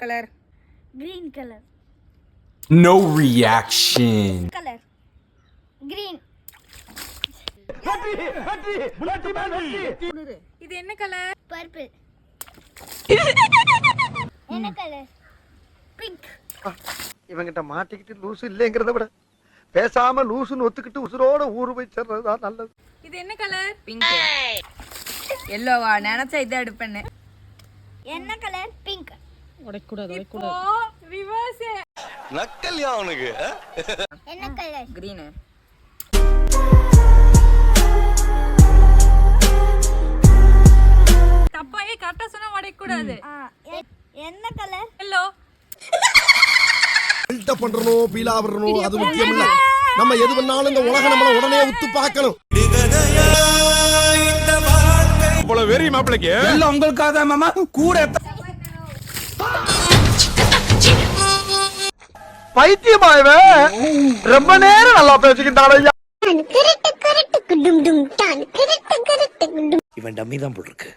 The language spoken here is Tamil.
Colour? green color. No reaction. Color. Green. இது என்ன கலர்? Purple. என்ன color? Pink. இவங்கிட்ட மாட்டிக்கிட்டு லூசு இல்லைங்கிறத விட பேசாம லூசுன்னு ஒத்துக்கிட்டு உசுரோட ஊரு போய் சேர்றதுதான் நல்லது. இது என்ன கலர்? பிங்க். எல்லோவா? நினைச்சா இதை எடுப்பேன்னு. என்ன color? Pink. இப்போ ரிவர்ஸ். நக்கல்யா அவனுக்கு. என்ன color? கிரீன். தப்பாயே கரெக்டா சொன்னா உடைக்க கூடாது. என்ன color? எல்லோ. பில்டப் பண்றணும், பீலா வரணும், அது முக்கியம் இல்ல. நம்ம எது பண்ணாலும் இந்த உலகம் நம்மள உடனே உத்து பார்க்கணும். அவ்வளவு வெறி மாப்பிளைக்கு எல்லாம் உங்களுக்காக தான் மாமா. கூட பைத்தியமா இவன் ரொம்ப நேரம் நல்லா பேசிக்கிட்டான் ஐயா. கரெக்ட் கரெக்ட் குடும் டும் டான் கரெக்ட் கரெக்ட் குடும். இவன் டம்மி தான் போட்டிருக்கு.